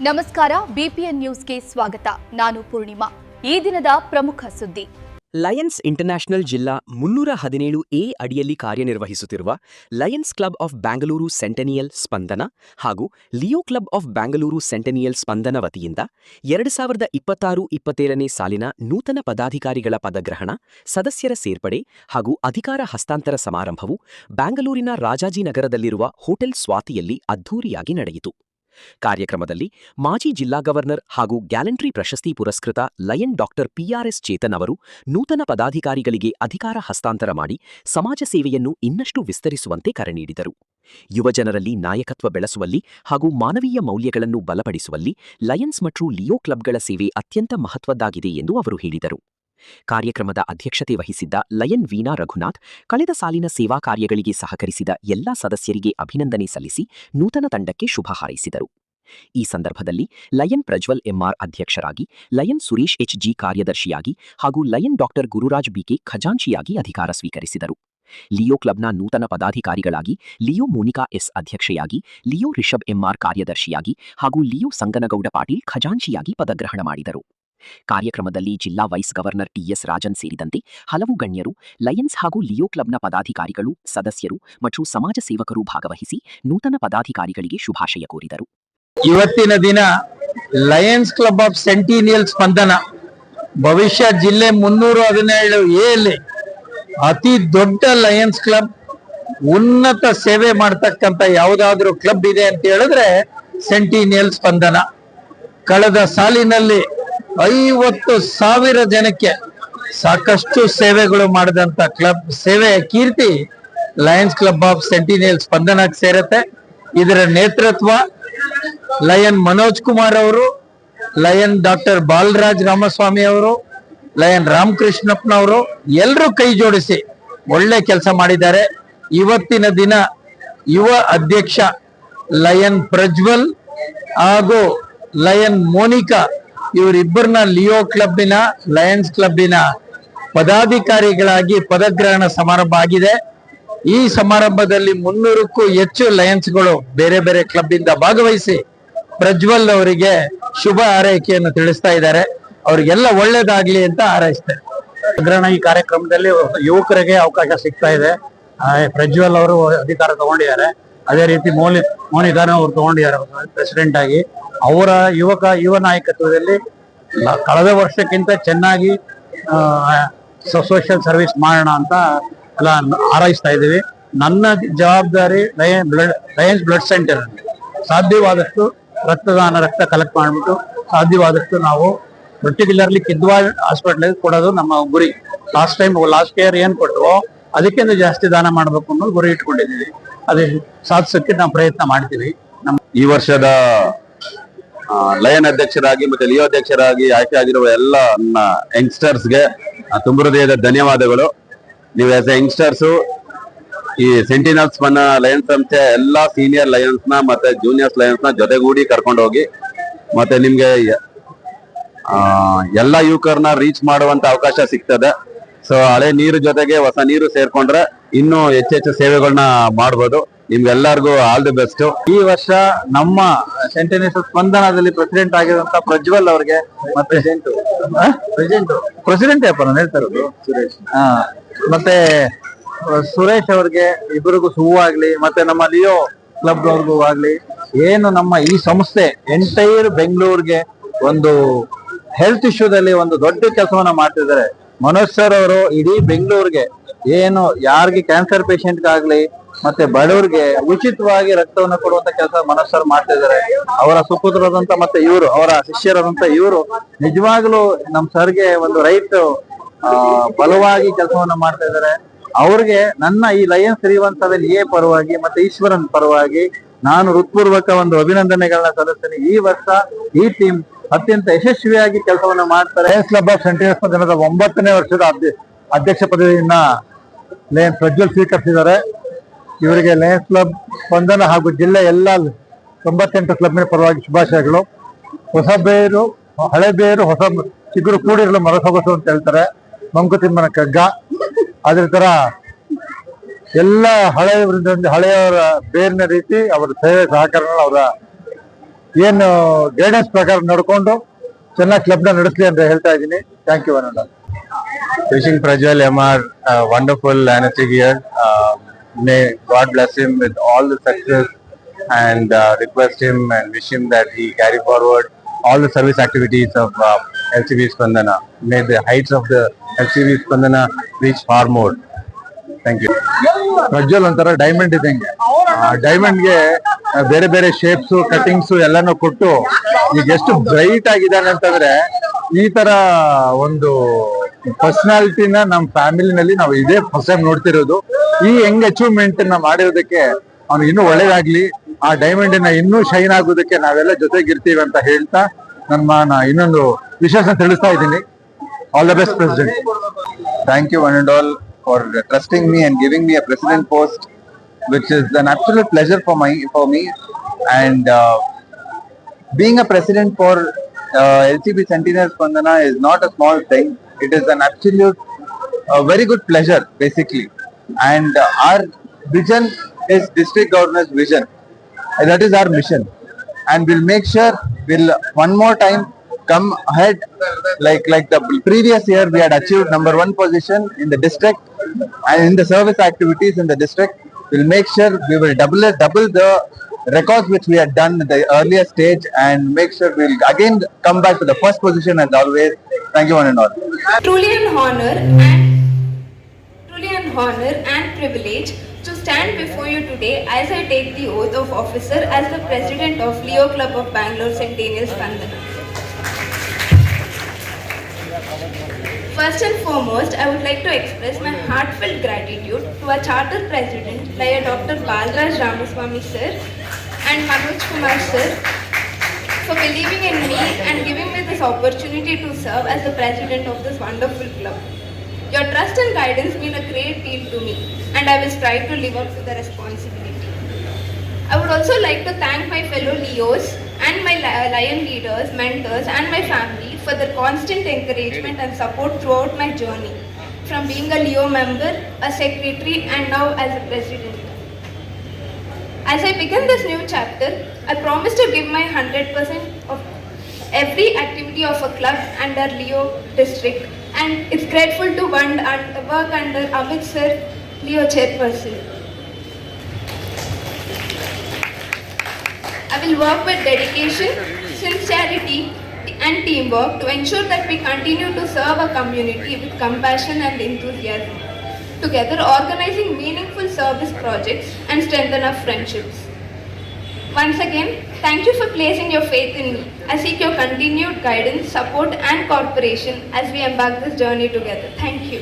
ನಮಸ್ಕಾರ ಬಿಪಿಎನ್ ನ್ಯೂಸ್ಗೆ ಸ್ವಾಗತ. ನಾನು ಪೂರ್ಣಿಮಾ. ಈ ದಿನದ ಪ್ರಮುಖ ಸುದ್ದಿ. ಲಯನ್ಸ್ ಇಂಟರ್ನ್ಯಾಷನಲ್ ಜಿಲ್ಲಾ 317A ಅಡಿಯಲ್ಲಿ ಕಾರ್ಯನಿರ್ವಹಿಸುತ್ತಿರುವ ಲಯನ್ಸ್ ಕ್ಲಬ್ ಆಫ್ ಬ್ಯಾಂಗಲೂರು ಸೆಂಟೆನಿಯಲ್ ಸ್ಪಂದನ ಹಾಗೂ ಲಿಯೋ ಕ್ಲಬ್ ಆಫ್ ಬ್ಯಾಂಗಲೂರು ಸೆಂಟೆನಿಯಲ್ ಸ್ಪಂದನ ವತಿಯಿಂದ 2026-27ನೇ ಸಾಲಿನ ನೂತನ ಪದಾಧಿಕಾರಿಗಳ ಪದಗ್ರಹಣ, ಸದಸ್ಯರ ಸೇರ್ಪಡೆ ಹಾಗೂ ಅಧಿಕಾರ ಹಸ್ತಾಂತರ ಸಮಾರಂಭವು ಬ್ಯಾಂಗಲೂರಿನ ರಾಜಾಜಿನಗರದಲ್ಲಿರುವ ಹೋಟೆಲ್ ಸ್ವಾತಿಯಲ್ಲಿ ಅದ್ಧೂರಿಯಾಗಿ ನಡೆಯಿತು. ಕಾರ್ಯಕ್ರಮದಲ್ಲಿ ಮಾಜಿ ಜಿಲ್ಲಾ ಗವರ್ನರ್ ಹಾಗೂ ಗ್ಯಾಲಂಟ್ರಿ ಪ್ರಶಸ್ತಿ ಪುರಸ್ಕೃತ ಲಯನ್ ಡಾಕ್ಟರ್ PRS ಚೇತನ್ ಅವರು ನೂತನ ಪದಾಧಿಕಾರಿಗಳಿಗೆ ಅಧಿಕಾರ ಹಸ್ತಾಂತರ ಮಾಡಿ ಸಮಾಜ ಸೇವೆಯನ್ನು ಇನ್ನಷ್ಟು ವಿಸ್ತರಿಸುವಂತೆ ಕರೆ ನೀಡಿದರು. ಯುವಜನರಲ್ಲಿ ನಾಯಕತ್ವ ಬೆಳೆಸುವಲ್ಲಿ ಹಾಗೂ ಮಾನವೀಯ ಮೌಲ್ಯಗಳನ್ನು ಬಲಪಡಿಸುವಲ್ಲಿ ಲಯನ್ಸ್ ಮತ್ತು ಲಿಯೋ ಕ್ಲಬ್ಗಳ ಸೇವೆ ಅತ್ಯಂತ ಮಹತ್ವದ್ದಾಗಿದೆ ಎಂದು ಅವರು ಹೇಳಿದರು. ಕಾರ್ಯಕ್ರಮದ ಅಧ್ಯಕ್ಷತೆ ವಹಿಸಿದ್ದ ಲಯನ್ ವೀಣಾ ರಘುನಾಥ್ ಕಳೆದ ಸಾಲಿನ ಸೇವಾ ಕಾರ್ಯಗಳಿಗೆ ಸಹಕರಿಸಿದ ಎಲ್ಲಾ ಸದಸ್ಯರಿಗೆ ಅಭಿನಂದನೆ ಸಲ್ಲಿಸಿ ನೂತನ ತಂಡಕ್ಕೆ ಶುಭ ಹಾರೈಸಿದರು. ಈ ಸಂದರ್ಭದಲ್ಲಿ ಲಯನ್ ಪ್ರಜ್ವಲ್ MR ಅಧ್ಯಕ್ಷರಾಗಿ, ಲಯನ್ ಸುರೇಶ್ HG ಕಾರ್ಯದರ್ಶಿಯಾಗಿ ಹಾಗೂ ಲಯನ್ ಡಾಕ್ಟರ್ ಗುರುರಾಜ್ BK ಖಜಾಂಚಿಯಾಗಿ ಅಧಿಕಾರ ಸ್ವೀಕರಿಸಿದರು. ಲಿಯೋ ಕ್ಲಬ್ನ ನೂತನ ಪದಾಧಿಕಾರಿಗಳಾಗಿ ಲಿಯೋ ಮೋನಿಕಾ S ಅಧ್ಯಕ್ಷೆಯಾಗಿ, ಲಿಯೋ ರಿಷಬ್ MR ಕಾರ್ಯದರ್ಶಿಯಾಗಿ ಹಾಗೂ ಲಿಯೋ ಸಂಗನಗೌಡ ಪಾಟೀಲ್ ಖಜಾಂಚಿಯಾಗಿ ಪದಗ್ರಹಣ ಮಾಡಿದರು. ಕಾರ್ಯಕ್ರಮದಲ್ಲಿ ಜಿಲ್ಲಾ ವೈಸ್ ಗವರ್ನರ್ TS ರಾಜನ್ ಸೇರಿದಂತೆ ಹಲವು ಗಣ್ಯರು, ಲಯನ್ಸ್ ಹಾಗೂ ಲಿಯೋ ಕ್ಲಬ್ನ ಪದಾಧಿಕಾರಿಗಳು, ಸದಸ್ಯರು ಮತ್ತು ಸಮಾಜ ಸೇವಕರು ಭಾಗವಹಿಸಿ ನೂತನ ಪದಾಧಿಕಾರಿಗಳಿಗೆ ಶುಭಾಶಯ ಕೋರಿದರು. ಇವತ್ತಿನ ದಿನ ಲಯನ್ಸ್ ಕ್ಲಬ್ ಆಫ್ ಸೆಂಟಿನಿಯಲ್ ಸ್ಪಂದನ ಭವಿಷ್ಯ ಜಿಲ್ಲೆ 317A ಅತಿ ದೊಡ್ಡ ಲಯನ್ಸ್ ಕ್ಲಬ್, ಉನ್ನತ ಸೇವೆ ಮಾಡತಕ್ಕಂತ ಯಾವುದಾದ್ರೂ ಕ್ಲಬ್ ಇದೆ ಅಂತ ಹೇಳಿದ್ರೆ ಸೆಂಟಿನಿಯಲ್ ಸ್ಪಂದನ. ಕಳೆದ ಸಾಲಿನಲ್ಲಿ 50,000 ಜನಕ್ಕೆ ಸಾಕಷ್ಟು ಸೇವೆಗಳು ಮಾಡಿದಂತ ಕ್ಲಬ್, ಸೇವೆಯ ಕೀರ್ತಿ ಲಯನ್ಸ್ ಕ್ಲಬ್ ಆಫ್ ಸೆಂಟಿನಿಯಲ್ ಸ್ಪಂದನಕ್ಕೆ ಸೇರುತ್ತೆ. ಇದರ ನೇತೃತ್ವ ಲಯನ್ ಮನೋಜ್ ಕುಮಾರ್ ಅವರು, ಲಯನ್ ಡಾಕ್ಟರ್ ಬಾಲರಾಜ್ ರಾಮಸ್ವಾಮಿ ಅವರು, ಲಯನ್ ರಾಮಕೃಷ್ಣಪ್ಪನವರು ಎಲ್ಲರೂ ಕೈ ಜೋಡಿಸಿ ಒಳ್ಳೆ ಕೆಲಸ ಮಾಡಿದ್ದಾರೆ. ಇವತ್ತಿನ ದಿನ ಯುವ ಅಧ್ಯಕ್ಷ ಲಯನ್ ಪ್ರಜ್ವಲ್ ಹಾಗೂ ಲಯನ್ ಮೋನಿಕಾ ಇವರಿಬ್ಬರನ್ನ ಲಿಯೋ ಕ್ಲಬ್ಬಿನ, ಲಯನ್ಸ್ ಕ್ಲಬ್ಬಿನ ಪದಾಧಿಕಾರಿಗಳಾಗಿ ಪದಗ್ರಹಣ ಸಮಾರಂಭ ಆಗಿದೆ. ಈ ಸಮಾರಂಭದಲ್ಲಿ 300ಕ್ಕೂ ಹೆಚ್ಚು ಲಯನ್ಸ್ಗಳು ಬೇರೆ ಬೇರೆ ಕ್ಲಬ್ ಇಂದ ಭಾಗವಹಿಸಿ ಪ್ರಜ್ವಲ್ ಅವರಿಗೆ ಶುಭ ಹಾರೈಕೆಯನ್ನು ತಿಳಿಸ್ತಾ ಇದ್ದಾರೆ. ಅವ್ರಿಗೆಲ್ಲ ಒಳ್ಳೇದಾಗ್ಲಿ ಅಂತ ಹಾರೈಸ್ತಾರೆ. ಪದಗ್ರಹಣ ಈ ಕಾರ್ಯಕ್ರಮದಲ್ಲಿ ಯುವಕರಿಗೆ ಅವಕಾಶ ಸಿಗ್ತಾ ಇದೆ. ಪ್ರಜ್ವಲ್ ಅವರು ಅಧಿಕಾರ ತಗೊಂಡಿದ್ದಾರೆ. ಅದೇ ರೀತಿ ಮೋನಿಕಾನು ಅವರು ತಗೊಂಡಿದ್ದಾರೆ ಪ್ರೆಸಿಡೆಂಟ್ ಆಗಿ. ಅವರ ಯುವ ನಾಯಕತ್ವದಲ್ಲಿ ಕಳೆದ ವರ್ಷಕ್ಕಿಂತ ಚೆನ್ನಾಗಿ ಸೋಷಿಯಲ್ ಸರ್ವಿಸ್ ಮಾಡೋಣ ಅಂತ ಎಲ್ಲ ಹಾರೈಸ್ತಾ ಇದ್ದೀವಿ. ನನ್ನ ಜವಾಬ್ದಾರಿ ಲಯನ್ಸ್ ಬ್ಲಡ್ ಸೆಂಟರ್ ಸಾಧ್ಯವಾದಷ್ಟು ರಕ್ತ ಕಲೆಕ್ಟ್ ಮಾಡಿಬಿಟ್ಟು ಸಾಧ್ಯವಾದಷ್ಟು ನಾವು ಪರ್ಟಿಕ್ಯುಲರ್ಲಿ ಕಿದ್ವಾಳ್ ಹಾಸ್ಪಿಟಲ್ ಕೊಡೋದು ನಮ್ಮ ಗುರಿ. ಲಾಸ್ಟ್ ಇಯರ್ ಏನ್ ಕೊಟ್ಟರು ಅದಕ್ಕಿಂತ ಜಾಸ್ತಿ ದಾನ ಮಾಡಬೇಕು ಅನ್ನೋದು ಗುರಿ ಇಟ್ಕೊಂಡಿದ್ದೀವಿ. ಅದೇ ಸಾಧಿಸೋಕ್ಕೆ ನಾವು ಪ್ರಯತ್ನ ಮಾಡ್ತೀವಿ. ಈ ವರ್ಷದ ಲಯನ್ ಅಧ್ಯಕ್ಷರಾಗಿ ಮತ್ತೆ ಲಿಯೋ ಅಧ್ಯಕ್ಷರಾಗಿ ಆಯ್ಕೆ ಆಗಿರುವ ಎಲ್ಲ ನನ್ನ ಯಂಗ್ಸ್ಟರ್ಸ್ಗೆ ತುಂಬ ಹೃದಯದ ಧನ್ಯವಾದಗಳು. ನೀವು ಆಸ್ ಎ ಯಂಗ್ಸ್ಟರ್ಸ್ ಈ ಸೆಂಟಿನಲ್ ಸ್ಪಂದನ ಲಯನ್ಸ್ ಸಂಸ್ಥೆ ಎಲ್ಲಾ ಸೀನಿಯರ್ ಲಯನ್ಸ್ ನ ಮತ್ತೆ ಜೂನಿಯರ್ಸ್ ಲಯನ್ಸ್ ನ ಜೊತೆಗೂಡಿ ಕರ್ಕೊಂಡು ಹೋಗಿ ಮತ್ತೆ ನಿಮ್ಗೆ ಎಲ್ಲಾ ಯುವಕರನ್ನ ರೀಚ್ ಮಾಡುವಂತ ಅವಕಾಶ ಸಿಗ್ತದೆ. ಸೊ ಹಳೆ ನೀರು ಜೊತೆಗೆ ಹೊಸ ನೀರು ಸೇರ್ಕೊಂಡ್ರೆ ಇನ್ನೂ ಹೆಚ್ಚೆಚ್ಚು ಸೇವೆಗಳನ್ನ ಮಾಡ್ಬೋದು. ನಿಮ್ಗೆಲ್ಲರಿಗೂ ಆಲ್ ದಿ ಬೆಸ್ಟ್. ಈ ವರ್ಷ ನಮ್ಮ ಸೆಂಟಿನಿಯಲ್ ಸ್ಪಂದನದಲ್ಲಿ ಪ್ರೆಸಿಡೆಂಟ್ ಆಗಿರುವಂತ ಪ್ರಜ್ವಲ್ ಅವ್ರಿಗೆ ಪ್ರೆಸಿಡೆಂಟ್ ಹೇಳ್ತಾರೆ ಸುರೇಶ್, ಮತ್ತೆ ಸುರೇಶ್ ಅವ್ರಿಗೆ ಇಬ್ಬರಿಗೂ ಶುಭವಾಗ್ಲಿ. ಮತ್ತೆ ನಮ್ಮ ಲಿಯೋ ಕ್ಲಬ್ ಅವ್ರಿಗೂ ಆಗ್ಲಿ. ಏನು ನಮ್ಮ ಈ ಸಂಸ್ಥೆ ಎಂಟೈರ್ ಬೆಂಗಳೂರಿಗೆ ಒಂದು ಹೆಲ್ತ್ ಇಶ್ಯೂದಲ್ಲಿ ಒಂದು ದೊಡ್ಡ ಕೆಲಸವನ್ನ ಮಾಡ್ತಿದ್ದಾರೆ. ಮನೋಜ್ ಸರ್ ಅವರು ಇಡೀ ಬೆಂಗಳೂರಿಗೆ ಏನು ಯಾರಿಗೆ ಕ್ಯಾನ್ಸರ್ ಪೇಷಂಟ್ಗಾಗ್ಲಿ ಮತ್ತೆ ಬಡವರಿಗೆ ಉಚಿತವಾಗಿ ರಕ್ತವನ್ನು ಕೊಡುವಂತ ಕೆಲಸ ಮನೋಜ್ ಸರ್ ಮಾಡ್ತಾ ಇದ್ದಾರೆ. ಅವರ ಸುಪುತ್ರರಾದಂತ ಮತ್ತೆ ಇವರು ಅವರ ಶಿಷ್ಯರಾದಂತ ಇವರು ನಿಜವಾಗ್ಲೂ ನಮ್ ಸರ್ಗೆ ಒಂದು ರೈಟ್ ಬಲವಾಗಿ ಕೆಲಸವನ್ನ ಮಾಡ್ತಾ ಇದ್ದಾರೆ. ಅವ್ರಿಗೆ ನನ್ನ ಈ ಲಯನ್ಸ್ ಶ್ರೀವಂತದಲ್ಲಿ ಪರವಾಗಿ ಮತ್ತೆ ಈಶ್ವರನ್ ಪರವಾಗಿ ನಾನು ಹೃತ್ಪೂರ್ವಕ ಒಂದು ಅಭಿನಂದನೆಗಳನ್ನ ಸಲ್ಲಿಸ್ತೇನೆ. ಈ ವರ್ಷ ಈ ಟೀಮ್ ಅತ್ಯಂತ ಯಶಸ್ವಿಯಾಗಿ ಕೆಲಸವನ್ನ ಮಾಡ್ತಾರೆ. ಲಯನ್ಸ್ ಕ್ಲಬ್ ಆಫ್ ಸೆಂಟಿನಿಯಲ್ ಸ್ಪಂದನದ 9ನೇ ವರ್ಷದ ಅಧ್ಯಕ್ಷ ಪದವಿಯನ್ನ ಲಯನ್ ಪ್ರಜ್ವಲ್ ಸ್ವೀಕರಿಸಿದ್ದಾರೆ. ಇವರಿಗೆ ಲಯನ್ಸ್ ಕ್ಲಬ್ ಸ್ಪಂದನ ಹಾಗೂ ಜಿಲ್ಲೆ ಎಲ್ಲ 98 ಕ್ಲಬ್ನ ಪರವಾಗಿ ಶುಭಾಶಯಗಳು. ಹೊಸ ಬೇರು ಹಳೆ ಬೇರು ಹೊಸ ಚಿಗುರು ಕೂಡಿರಲು ಮರಸೊಗಸು ಅಂತ ಹೇಳ್ತಾರೆ. ಮಂಕುತಿಮ್ಮನ ಕಗ್ಗ. ಅದ್ರ ತರ ಎಲ್ಲ ಹಳೆಯವರ ಬೇರಿನ ರೀತಿ ಅವರ ಸೇವೆ ಸಹಕಾರಗಳು ಅವರ ಏನು ಗೈಡೆನ್ಸ್ ಪ್ರಕಾರ ನಡ್ಕೊಂಡು ಚೆನ್ನಾಗಿ ಕ್ಲಬ್ನ ನಡೆಸಲಿ ಅಂತ ಹೇಳ್ತಾ ಇದ್ದೀನಿ. Thank you Ananth. Wishing Prajwal MR a wonderful anesthetic year. May God bless him with all the success and request him and wish him that he carry forward all the service activities of LCV Spandana. May the heights of the LCV Spandana reach far more. Thank you. Prajwal ಒಂಥರ diamond ಇದ್ದಂಗೆ. ಆ ಡೈಮಂಡ್ಗೆ ಬೇರೆ ಬೇರೆ shapes cuttings ಎಲ್ಲಾನು ಕೊಟ್ಟು ಈಗ ಎಷ್ಟು bright ಆಗಿದ್ದಾನೆ ಅಂತಂದ್ರೆ, ಈ ತರ ಒಂದು ಪರ್ಸನಾಲಿಟಿನ ನಮ್ಮ ಫ್ಯಾಮಿಲಿನಲ್ಲಿ ನಾವು ಇದೇ ಫಸ್ಟ್ ಟೈಮ್ ನೋಡ್ತಿರೋದು. ಈ ಯಂಗ್ ಅಚೀವ್ಮೆಂಟ್ ಮಾಡಿರೋದಕ್ಕೆ ಅವ್ನು ಇನ್ನೂ ಒಳ್ಳೇದಾಗ್ಲಿ, ಆ ಡೈಮಂಡಿನ ಇನ್ನೂ ಶೈನ್ ಆಗೋದಕ್ಕೆ ನಾವೆಲ್ಲ ಜೊತೆಗಿರ್ತೀವಿ ಅಂತ ಹೇಳ್ತಾ ನಾನು ಇನ್ನೊಂದು ವಿಶ್ವಾಸ ತಿಳಿಸ್ತಾ ಇದ್ದೀನಿ. All the best president. Thank you one and all for trusting me and giving me a president post, which is an absolute pleasure for me. And being a president for LCB Centennial Spandana is not a small thing. It is an absolute very good pleasure, basically. And our vision is district governor's vision. And that is our mission. And we'll make sure we'll one more time come ahead. Like the previous year, we had achieved number 1 position in the district and in the service activities in the district. We'll make sure we will double the records which we had done at the earlier stage, and make sure we'll again come back to the first position as always. Thank you one and all. Truly an honor and privilege to stand before you today as I take the oath of officer as the president of Leo Club of Bangalore Centennial Spandana. First and foremost, I would like to express my heartfelt gratitude to our charter president, like Dr. Balraj Ramaswamy sir and Manoj Kumar sir, for believing in me and giving me this opportunity to serve as the president of this wonderful club. Your trust and guidance mean a great deal to me, and I will strive to live up to the responsibility. I would also like to thank my fellow Leos and my Lion leaders, mentors and my family for their constant encouragement and support throughout my journey, from being a Leo member, a secretary and now as a president. As I begin this new chapter, I promise to give my 100% of every activity of a club under Leo district, and it's grateful to work under Amit sir, Leo chairperson. I will work with dedication, sincerity and teamwork to ensure that we continue to serve our community with compassion and enthusiasm, together organizing meaningful service projects and strengthen our friendships. Once again, thank you for placing your faith in me. I seek your continued guidance, support and cooperation as we embark this journey together. Thank you.